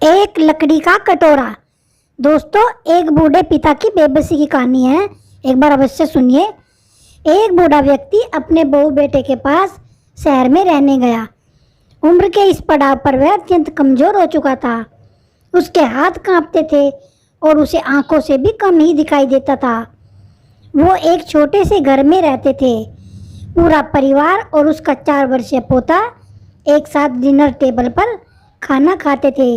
एक लकड़ी का कटोरा। दोस्तों, एक बूढ़े पिता की बेबसी की कहानी है, एक बार अवश्य सुनिए। एक बूढ़ा व्यक्ति अपने बहू बेटे के पास शहर में रहने गया। उम्र के इस पड़ाव पर वह अत्यंत कमजोर हो चुका था। उसके हाथ कांपते थे और उसे आंखों से भी कम ही दिखाई देता था। वो एक छोटे से घर में रहते थे। पूरा परिवार और उसका 4 वर्षीय पोता एक साथ डिनर टेबल पर खाना खाते थे।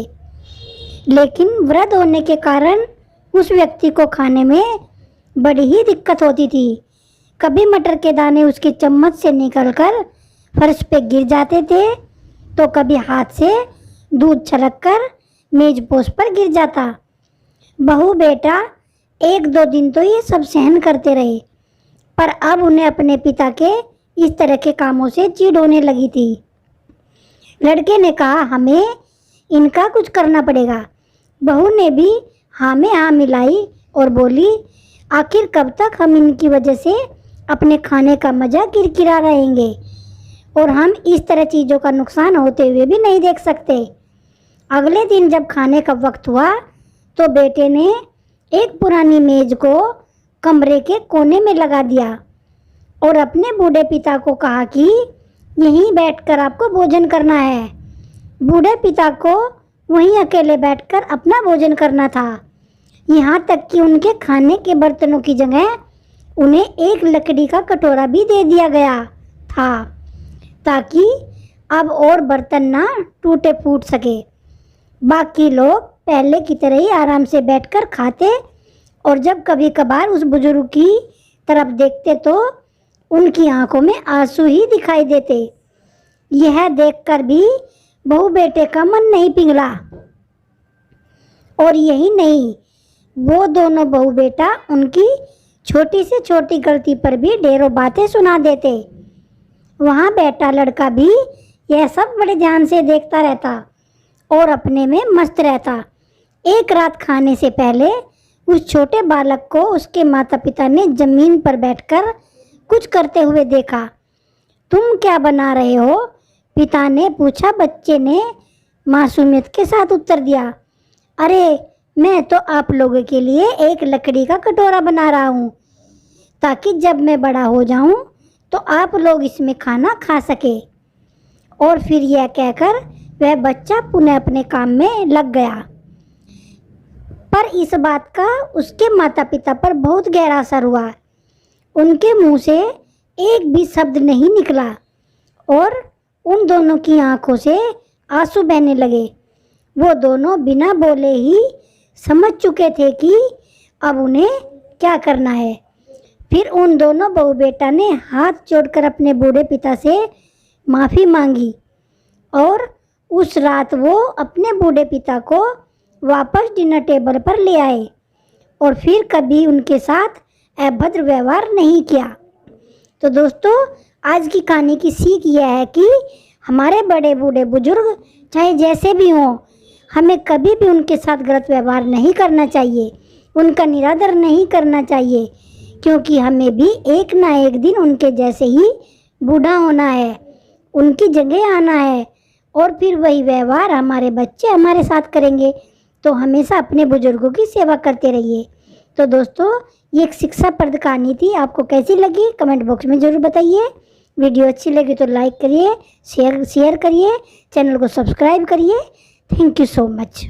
लेकिन वृद्ध होने के कारण उस व्यक्ति को खाने में बड़ी ही दिक्कत होती थी। कभी मटर के दाने उसके चम्मच से निकलकर फर्श पे गिर जाते थे, तो कभी हाथ से दूध छलककर मेज पोस्ट पर गिर जाता। बहू बेटा 1-2 दिन तो ये सब सहन करते रहे, पर अब उन्हें अपने पिता के इस तरह के कामों से चिढ़ होने लगी थी। लड़के ने कहा, हमें इनका कुछ करना पड़ेगा। बहू ने भी हाँ में हाँ मिलाई और बोली, आखिर कब तक हम इनकी वजह से अपने खाने का मज़ा किरकिरा रहेंगे और हम इस तरह चीज़ों का नुकसान होते हुए भी नहीं देख सकते। अगले दिन जब खाने का वक्त हुआ तो बेटे ने एक पुरानी मेज को कमरे के कोने में लगा दिया और अपने बूढ़े पिता को कहा कि यहीं बैठकर आपको भोजन करना है। बूढ़े पिता को वहीं अकेले बैठकर अपना भोजन करना था। यहाँ तक कि उनके खाने के बर्तनों की जगह उन्हें एक लकड़ी का कटोरा भी दे दिया गया था, ताकि अब और बर्तन ना टूटे फूट सके। बाकी लोग पहले की तरह ही आराम से बैठकर खाते और जब कभी कभार उस बुजुर्ग की तरफ देखते तो उनकी आंखों में आंसू ही दिखाई देते। यह देखकर भी बहू बेटे का मन नहीं पिघला। और यही नहीं, वो दोनों बहू बेटा उनकी छोटी से छोटी गलती पर भी ढेरों बातें सुना देते। वहाँ बैठा लड़का भी यह सब बड़े ध्यान से देखता रहता और अपने में मस्त रहता। एक रात खाने से पहले उस छोटे बालक को उसके माता पिता ने जमीन पर बैठकर कुछ करते हुए देखा। तुम क्या बना रहे हो? पिता ने पूछा। बच्चे ने मासूमियत के साथ उत्तर दिया, अरे मैं तो आप लोगों के लिए एक लकड़ी का कटोरा बना रहा हूँ, ताकि जब मैं बड़ा हो जाऊँ तो आप लोग इसमें खाना खा सके। और फिर यह कहकर वह बच्चा पुनः अपने काम में लग गया। पर इस बात का उसके माता पिता पर बहुत गहरा असर हुआ। उनके मुंह से एक भी शब्द नहीं निकला और उन दोनों की आंखों से आंसू बहने लगे। वो दोनों बिना बोले ही समझ चुके थे कि अब उन्हें क्या करना है। फिर उन दोनों बहू बेटा ने हाथ जोड़कर अपने बूढ़े पिता से माफ़ी मांगी और उस रात वो अपने बूढ़े पिता को वापस डिनर टेबल पर ले आए और फिर कभी उनके साथ अभद्र व्यवहार नहीं किया। तो दोस्तों, आज की कहानी की सीख यह है कि हमारे बड़े बूढ़े बुजुर्ग चाहे जैसे भी हों, हमें कभी भी उनके साथ गलत व्यवहार नहीं करना चाहिए, उनका निरादर नहीं करना चाहिए, क्योंकि हमें भी एक ना एक दिन उनके जैसे ही बूढ़ा होना है, उनकी जगह आना है और फिर वही व्यवहार हमारे बच्चे हमारे साथ करेंगे। तो हमेशा अपने बुजुर्गों की सेवा करते रहिए। तो दोस्तों, ये एक शिक्षाप्रद कहानी थी। आपको कैसी लगी कमेंट बॉक्स में ज़रूर बताइए। वीडियो अच्छी लगी तो लाइक करिए, शेयर करिए, चैनल को सब्सक्राइब करिए। Thank you so much.